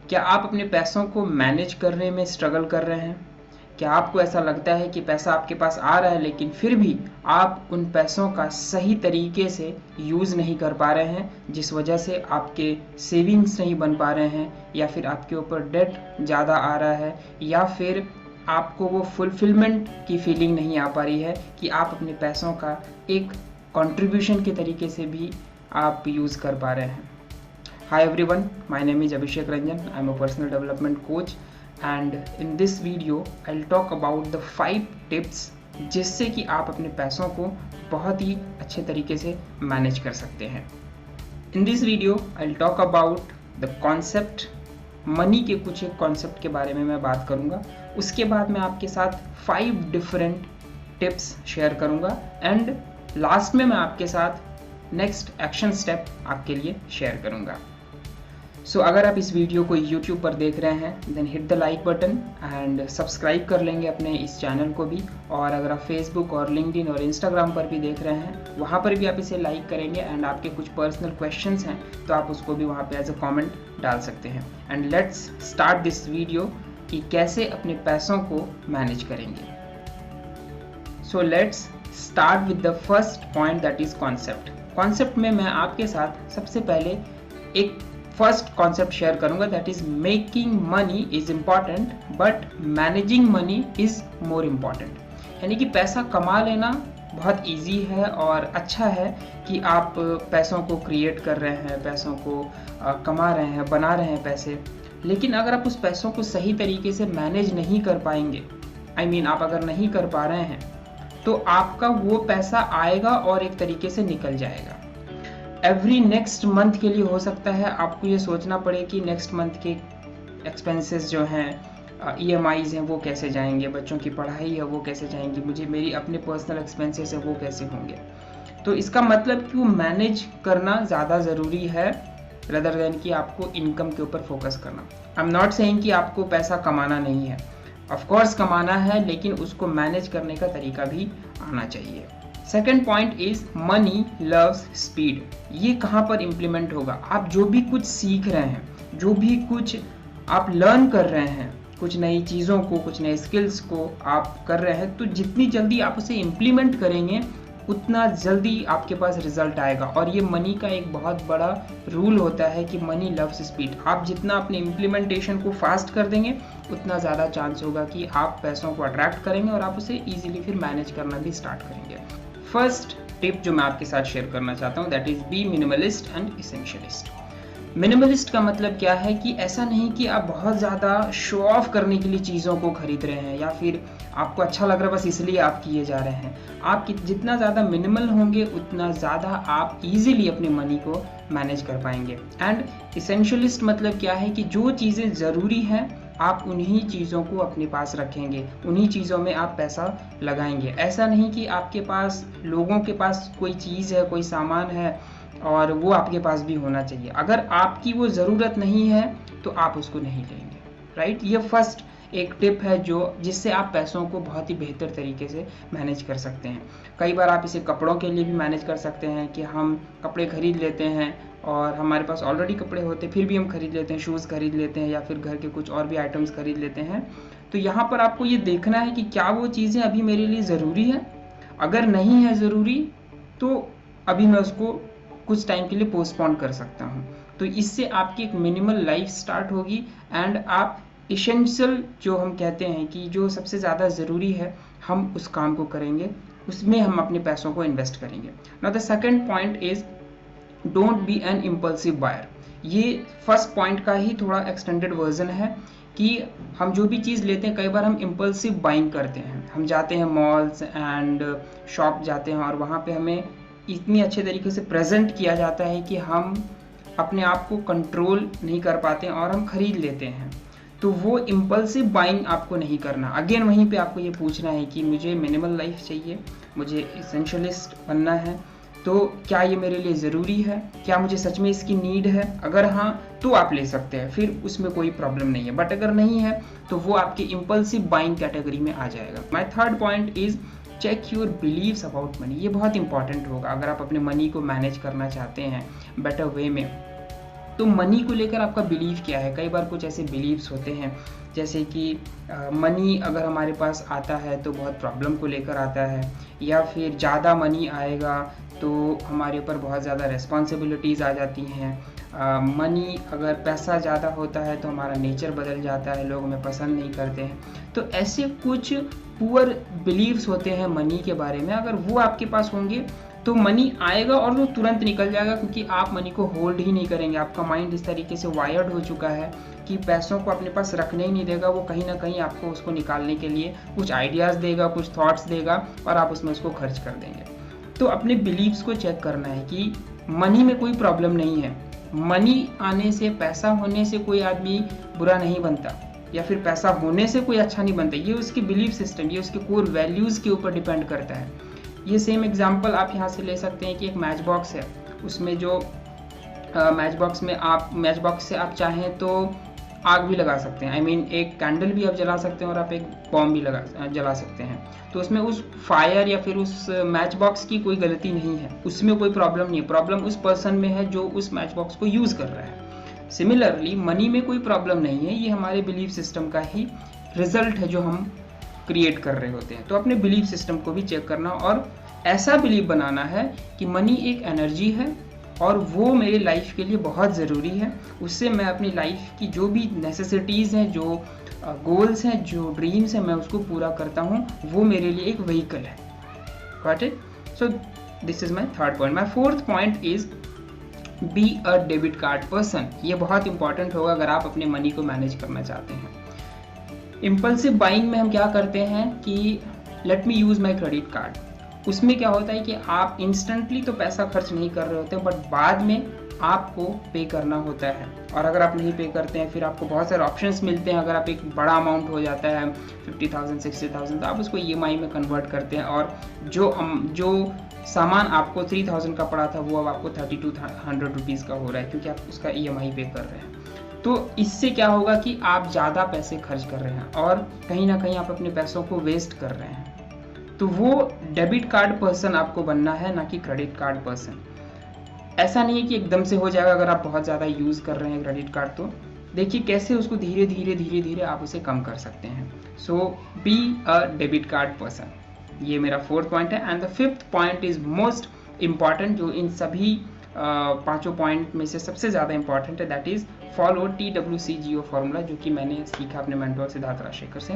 क्या आप अपने पैसों को मैनेज करने में स्ट्रगल कर रहे हैं? क्या आपको ऐसा लगता है कि पैसा आपके पास आ रहा है लेकिन फिर भी आप उन पैसों का सही तरीके से यूज़ नहीं कर पा रहे हैं, जिस वजह से आपके सेविंग्स नहीं बन पा रहे हैं, या फिर आपके ऊपर डेट ज़्यादा आ रहा है, या फिर आपको वो फुलफिलमेंट की फीलिंग नहीं आ पा रही है कि आप अपने पैसों का एक कंट्रीब्यूशन के तरीके से भी आप यूज़ कर पा रहे हैं? Hi everyone, my name is Abhishek Ranjan. I am a personal development coach, and in this video I'll talk about the 5 tips जिससे कि आप अपने पैसों को बहुत ही अच्छे तरीके से मैनेज कर सकते हैं। In this video I'll talk about the concept, money के कुछ एक कॉन्सेप्ट के बारे में मैं बात करूंगा। उसके बाद मैं आपके साथ 5 डिफरेंट टिप्स शेयर करूंगा, एंड लास्ट में मैं आपके साथ नेक्स्ट एक्शन स्टेप आपके लिए शेयर करूंगा। सो अगर आप इस वीडियो को YouTube पर देख रहे हैं then hit the like button and subscribe कर लेंगे अपने इस चैनल को भी। और अगर आप Facebook और LinkedIn और Instagram पर भी देख रहे हैं, वहाँ पर भी आप इसे लाइक करेंगे, एंड आपके कुछ पर्सनल क्वेश्चंस हैं तो आप उसको भी वहाँ पे एज अ कमेंट डाल सकते हैं। And let's start this video कि कैसे अपने पैसों को मैनेज करेंगे। So let's start with the first point, that is concept. Concept में मैं आपके साथ सबसे पहले एक फर्स्ट कॉन्सेप्ट शेयर करूंगा, that is making money is important but managing money is more important. यानी कि पैसा कमा लेना बहुत इजी है और अच्छा है कि आप पैसों को क्रिएट कर रहे हैं, पैसों को कमा रहे हैं, बना रहे हैं पैसे, लेकिन अगर आप उस पैसों को सही तरीके से मैनेज नहीं कर पाएंगे, आप अगर नहीं कर पा रहे हैं, तो आपका वो पैसा आएगा और एक तरीके से निकल जाएगा। एवरी नेक्स्ट मंथ के लिए हो सकता है आपको ये सोचना पड़े कि नेक्स्ट मंथ के एक्सपेंसेस जो हैं, EMIs हैं, वो कैसे जाएंगे, बच्चों की पढ़ाई है वो कैसे जाएंगी, मुझे मेरी अपने पर्सनल एक्सपेंसेस है वो कैसे होंगे। तो इसका मतलब कि वो मैनेज करना ज़्यादा ज़रूरी है रदर देन कि आपको इनकम के ऊपर फोकस करना। आई एम नॉट सेइंग कि आपको पैसा कमाना नहीं है, ऑफकोर्स कमाना है, लेकिन उसको मैनेज करने का तरीका भी आना चाहिए। Second point is money loves speed. ये कहाँ पर इम्प्लीमेंट होगा? आप जो भी कुछ सीख रहे हैं, जो भी कुछ आप लर्न कर रहे हैं, कुछ नई चीज़ों को, कुछ नए स्किल्स को आप कर रहे हैं, तो जितनी जल्दी आप उसे इम्प्लीमेंट करेंगे उतना जल्दी आपके पास रिजल्ट आएगा। और ये मनी का एक बहुत बड़ा रूल होता है कि मनी लव्स स्पीड। आप जितना अपने इम्प्लीमेंटेशन को फास्ट कर देंगे उतना ज़्यादा चांस होगा कि आप पैसों को अट्रैक्ट करेंगे और आप उसे ईजिली फिर मैनेज करना भी स्टार्ट करेंगे। फर्स्ट टिप जो मैं आपके साथ शेयर करना चाहता हूँ, that is be minimalist and essentialist. Minimalist का मतलब क्या है कि ऐसा नहीं कि आप बहुत ज़्यादा शो ऑफ करने के लिए चीज़ों को खरीद रहे हैं, या फिर आपको अच्छा लग रहा है बस इसलिए आप किए जा रहे हैं। आप जितना ज़्यादा मिनिमल होंगे उतना ज़्यादा आप इजीली अपने मनी को मैनेज कर पाएंगे। एंड एसेंशियलिस्ट मतलब क्या है कि जो चीज़ें ज़रूरी हैं आप उन्हीं चीज़ों को अपने पास रखेंगे, उन्हीं चीज़ों में आप पैसा लगाएंगे। ऐसा नहीं कि आपके पास, लोगों के पास कोई चीज़ है, कोई सामान है और वो आपके पास भी होना चाहिए। अगर आपकी वो ज़रूरत नहीं है तो आप उसको नहीं लेंगे, राइट। ये फर्स्ट एक टिप है जिससे आप पैसों को बहुत ही बेहतर तरीके से मैनेज कर सकते हैं। कई बार आप इसे कपड़ों के लिए भी मैनेज कर सकते हैं कि हम कपड़े खरीद लेते हैं और हमारे पास ऑलरेडी कपड़े होते हैं फिर भी हम खरीद लेते हैं, शूज़ खरीद लेते हैं या फिर घर के कुछ और भी आइटम्स खरीद लेते हैं। तो यहाँ पर आपको ये देखना है कि क्या वो चीज़ें अभी मेरे लिए ज़रूरी है। अगर नहीं है ज़रूरी तो अभी मैं उसको कुछ टाइम के लिए पोस्टपोन कर सकता हूँ। तो इससे आपकी एक मिनिमल लाइफ स्टार्ट होगी, एंड आप इसेंशियल जो हम कहते हैं कि जो सबसे ज़्यादा ज़रूरी है हम उस काम को करेंगे, उसमें हम अपने पैसों को इन्वेस्ट करेंगे। Now the second point is don't be an impulsive buyer. ये फर्स्ट पॉइंट का ही थोड़ा एक्सटेंडेड वर्जन है कि हम जो भी चीज़ लेते हैं, कई बार हम इम्पल्सिव बाइंग करते हैं। हम जाते हैं मॉल्स एंड शॉप जाते हैं और वहाँ पे हमें इतनी अच्छे तरीके से प्रेजेंट किया जाता है कि हम अपने आप को कंट्रोल नहीं कर पाते हैं और हम खरीद लेते हैं। तो वो इम्पल्सिव बाइंग आपको नहीं करना। अगेन वहीं पे आपको ये पूछना है कि मुझे मिनिमल लाइफ चाहिए, मुझे एसेंशियलिस्ट बनना है, तो क्या ये मेरे लिए ज़रूरी है, क्या मुझे सच में इसकी नीड है? अगर हाँ तो आप ले सकते हैं, फिर उसमें कोई प्रॉब्लम नहीं है। बट अगर नहीं है तो वो आपकी इम्पल्सिव बाइंग कैटेगरी में आ जाएगा। My third point is check your believes about money. ये बहुत इंपॉर्टेंट होगा अगर आप अपने मनी को मैनेज करना चाहते हैं बेटर वे में। तो मनी को लेकर आपका बिलीव क्या है? कई बार कुछ ऐसे बिलीव्स होते हैं जैसे कि मनी अगर हमारे पास आता है तो बहुत प्रॉब्लम को लेकर आता है, या फिर ज़्यादा मनी आएगा तो हमारे ऊपर बहुत ज़्यादा रिस्पॉन्सिबिलिटीज़ आ जाती हैं। मनी अगर पैसा ज़्यादा होता है तो हमारा नेचर बदल जाता है, लोग हमें पसंद नहीं करते हैं। तो ऐसे कुछ पुअर बिलीव्स होते हैं मनी के बारे में, अगर वो आपके पास होंगे तो मनी आएगा और वो तुरंत निकल जाएगा, क्योंकि आप मनी को होल्ड ही नहीं करेंगे। आपका माइंड इस तरीके से वायर्ड हो चुका है कि पैसों को अपने पास रखने ही नहीं देगा, वो कहीं ना कहीं आपको उसको निकालने के लिए कुछ आइडियाज़ देगा, कुछ थॉट्स देगा और आप उसमें उसको खर्च कर देंगे। तो अपने बिलीव्स को चेक करना है कि मनी में कोई प्रॉब्लम नहीं है, मनी आने से, पैसा होने से कोई आदमी बुरा नहीं बनता, या फिर पैसा होने से कोई अच्छा नहीं बनता। ये उसके बिलीफ सिस्टम, ये उसके कोर वैल्यूज़ के ऊपर डिपेंड करता है। ये सेम एग्जांपल आप यहाँ से ले सकते हैं कि एक मैच बॉक्स है, उसमें जो मैच बॉक्स से आप चाहें तो आग भी लगा सकते हैं, आई मीन एक कैंडल भी आप जला सकते हैं और आप एक बॉम्ब भी जला सकते हैं। तो उसमें उस फायर या फिर उस मैच बॉक्स की कोई गलती नहीं है, उसमें कोई प्रॉब्लम नहीं है, प्रॉब्लम उस पर्सन में है जो उस मैच बॉक्स को यूज़ कर रहा है। सिमिलरली मनी में कोई प्रॉब्लम नहीं है, ये हमारे बिलीफ सिस्टम का ही रिजल्ट है जो हम क्रिएट कर रहे होते हैं। तो अपने बिलीफ सिस्टम को भी चेक करना और ऐसा बिलीव बनाना है कि मनी एक एनर्जी है और वो मेरी लाइफ के लिए बहुत ज़रूरी है, उससे मैं अपनी लाइफ की जो भी नेसेसिटीज़ हैं, जो गोल्स हैं, जो ड्रीम्स हैं, मैं उसको पूरा करता हूँ, वो मेरे लिए एक व्हीकल है। Got it? So this is my third point. My fourth point is B a debit card person. ये बहुत इंपॉर्टेंट होगा अगर आप अपने मनी को मैनेज करना चाहते हैं। इम्पल्सिव बाइंग में हम क्या करते हैं कि let me use my credit card. उसमें क्या होता है कि आप इंस्टेंटली तो पैसा खर्च नहीं कर रहे होते, बट बाद में आपको पे करना होता है, और अगर आप नहीं पे करते हैं फिर आपको बहुत सारे ऑप्शंस मिलते हैं। अगर आप एक बड़ा अमाउंट हो जाता है 50,000 60,000 तो आप उसको EMI में कन्वर्ट करते हैं, और जो सामान आपको 3,000 का पड़ा था वो अब आपको 3,200 रुपीज़ का हो रहा है, क्योंकि आप उसका EMI पे कर रहे हैं। तो इससे क्या होगा कि आप ज़्यादा पैसे खर्च कर रहे हैं और कहीं ना कहीं आप अपने पैसों को वेस्ट कर रहे हैं। तो वो डेबिट कार्ड पर्सन आपको बनना है, ना कि क्रेडिट कार्ड पर्सन। ऐसा नहीं है कि एकदम से हो जाएगा अगर आप बहुत ज़्यादा यूज़ कर रहे हैं क्रेडिट कार्ड। तो देखिए कैसे उसको धीरे धीरे आप उसे कम कर सकते हैं। So be a debit card person, ये मेरा फोर्थ पॉइंट है। And the fifth point is most important, जो इन सभी पांचों पॉइंट में से सबसे ज़्यादा इंपॉर्टेंट है, that is follow TWCGO formula, जो कि मैंने सीखा अपने मेंटोर सिद्धार्थ राजशेखर से।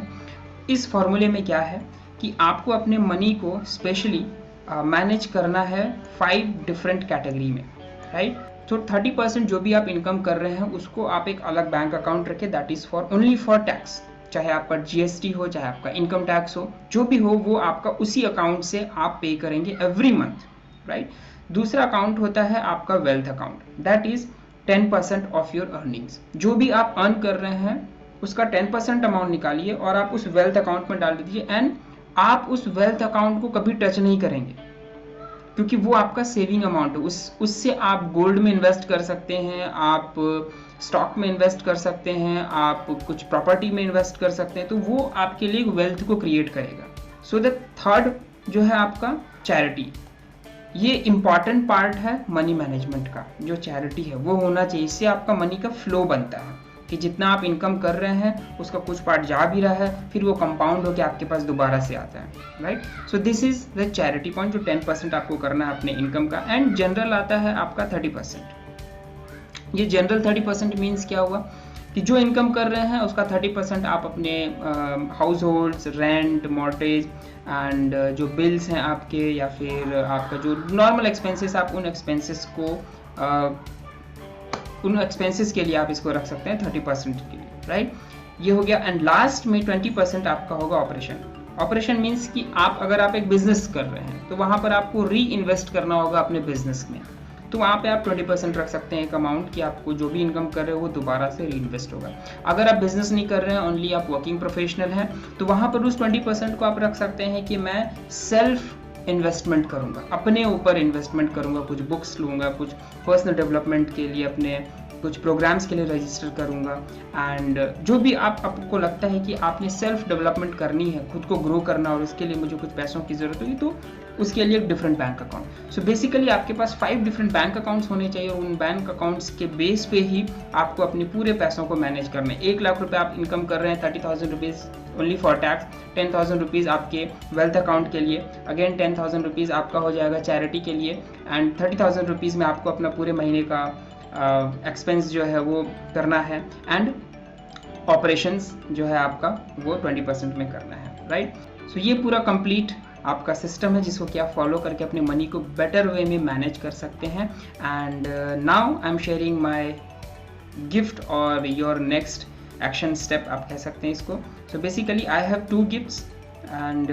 इस फार्मूले में क्या है कि आपको अपने मनी को स्पेशली मैनेज करना है 5 डिफरेंट कैटेगरी में, राइट। तो 30% जो भी आप इनकम कर रहे हैं उसको आप एक अलग बैंक अकाउंट रखें, that is only for tax. चाहे आपका GST हो, चाहे आपका इनकम टैक्स हो, जो भी हो वो आपका उसी अकाउंट से आप पे करेंगे एवरी मंथ, राइट। दूसरा अकाउंट होता है आपका wealth account, that is 10% of your earnings. जो भी आप अर्न कर रहे हैं उसका 10% अमाउंट निकालिए और आप उस वेल्थ अकाउंट में डाल दीजिए, एंड आप उस वेल्थ अकाउंट को कभी टच नहीं करेंगे, क्योंकि वो आपका सेविंग अमाउंट है। उससे आप गोल्ड में इन्वेस्ट कर सकते हैं, आप स्टॉक में इन्वेस्ट कर सकते हैं, आप कुछ प्रॉपर्टी में इन्वेस्ट कर सकते हैं, तो वो आपके लिए वेल्थ को क्रिएट करेगा। सो द थर्ड जो है आपका चैरिटी, ये इंपॉर्टेंट पार्ट है मनी मैनेजमेंट का। जो चैरिटी है वो होना चाहिए, इससे आपका मनी का फ्लो बनता है कि जितना आप इनकम कर रहे हैं उसका कुछ पार्ट जा भी रहा है, फिर वो कंपाउंड होकर आपके पास दोबारा से आता है, right. So this is the charity point, जो 10% आपको करना है अपने इनकम का। एंड जनरल आता है आपका 30%। ये जनरल 30% मीन्स क्या हुआ कि जो इनकम कर रहे हैं उसका 30% आप अपने house holds, rent, mortgage and जो बिल्स हैं आपके, या फिर आपका जो नॉर्मल एक्सपेंसेस, आप उन एक्सपेंसेस के लिए आप इसको रख सकते हैं 30% के लिए, राइट। ये हो गया। एंड लास्ट में 20% आपका होगा ऑपरेशन। ऑपरेशन मीन्स कि अगर आप एक बिजनेस कर रहे हैं तो वहाँ पर आपको री इन्वेस्ट करना होगा अपने बिजनेस में, तो वहाँ पे आप 20% रख सकते हैं एक अमाउंट कि आपको जो भी इनकम कर रहे हो वो दोबारा से री इन्वेस्ट होगा। अगर आप बिजनेस नहीं कर रहे हैं, ओनली आप वर्किंग प्रोफेशनल हैं, तो वहाँ पर उस 20% को आप रख सकते हैं कि मैं सेल्फ इन्वेस्टमेंट करूंगा, अपने ऊपर इन्वेस्टमेंट करूंगा, कुछ बुक्स लूंगा, कुछ पर्सनल डेवलपमेंट के लिए, अपने कुछ प्रोग्राम्स के लिए रजिस्टर करूंगा। एंड जो भी आपको लगता है कि आपने सेल्फ डेवलपमेंट करनी है, खुद को ग्रो करना और उसके लिए मुझे कुछ पैसों की ज़रूरत होगी, तो उसके लिए एक different bank account. So basically आपके पास 5 डिफरेंट बैंक अकाउंट्स होने चाहिए, और उन बैंक अकाउंट्स के बेस पे ही आपको अपने पूरे पैसों को मैनेज करना है। 1 लाख रुपए आप इनकम कर रहे हैं, 30,000 rupees only for tax, 10,000 rupees आपके वेल्थ अकाउंट के लिए, अगेन 10,000 रुपीज़ आपका हो जाएगा चैरिटी के लिए, एंड 30,000 रुपीज़ में आपको अपना पूरे महीने का एक्सपेंस जो है वो करना है, एंड ऑपरेशंस जो है आपका वो 20% में करना है, राइट। सो ये पूरा कंप्लीट आपका सिस्टम है जिसको कि आप फॉलो करके अपने मनी को बेटर वे में मैनेज कर सकते हैं। And now I am sharing my gift और योर नेक्स्ट एक्शन स्टेप आप कह सकते हैं इसको। So basically I have 2 gifts and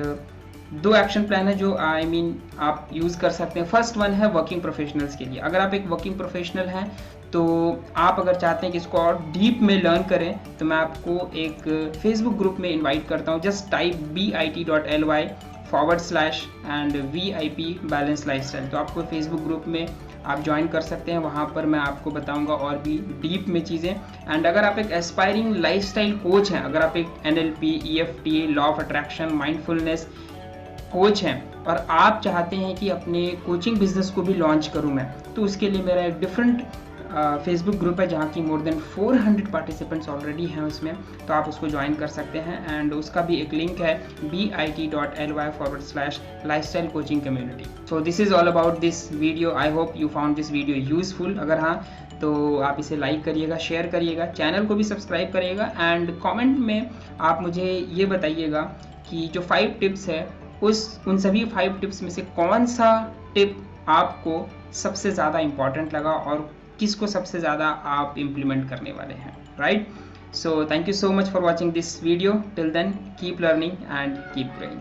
2 action plan है जो आप यूज़ कर सकते हैं। फर्स्ट वन है वर्किंग प्रोफेशनल्स के लिए। अगर आप एक वर्किंग प्रोफेशनल हैं तो आप अगर चाहते हैं कि इसको और डीप में लर्न करें, तो मैं आपको एक फेसबुक ग्रुप में इनवाइट करता हूँ। Just type bit.ly/ and VIP balance lifestyle. तो आपको फेसबुक ग्रुप में आप ज्वाइन कर सकते हैं, वहाँ पर मैं आपको बताऊंगा और भी डीप में चीज़ें। एंड अगर आप एक एस्पायरिंग लाइफस्टाइल कोच हैं, अगर आप एक NLP, EFT, law of attraction, mindfulness coach हैं और आप चाहते हैं कि अपने कोचिंग बिजनेस को भी लॉन्च करूं मैं, तो उसके लिए मेरा एक डिफरेंट फेसबुक ग्रुप है जहाँ की मोर देन 400 पार्टिसिपेंट्स ऑलरेडी हैं उसमें, तो आप उसको ज्वाइन कर सकते हैं। एंड उसका भी एक लिंक है bit.ly/lifestyle coaching community। So this is all about this video. I hope you found this video useful. अगर हाँ तो आप इसे लाइक करिएगा, शेयर करिएगा, चैनल को भी सब्सक्राइब करिएगा, एंड कमेंट में आप मुझे ये बताइएगा कि जो 5 टिप्स है उन सभी 5 टिप्स में से कौन सा टिप आपको सबसे ज़्यादा इम्पॉर्टेंट लगा और किसको सबसे ज़्यादा आप इम्प्लीमेंट करने वाले हैं, right. So thank you so much for watching this video. Till then keep learning and keep growing.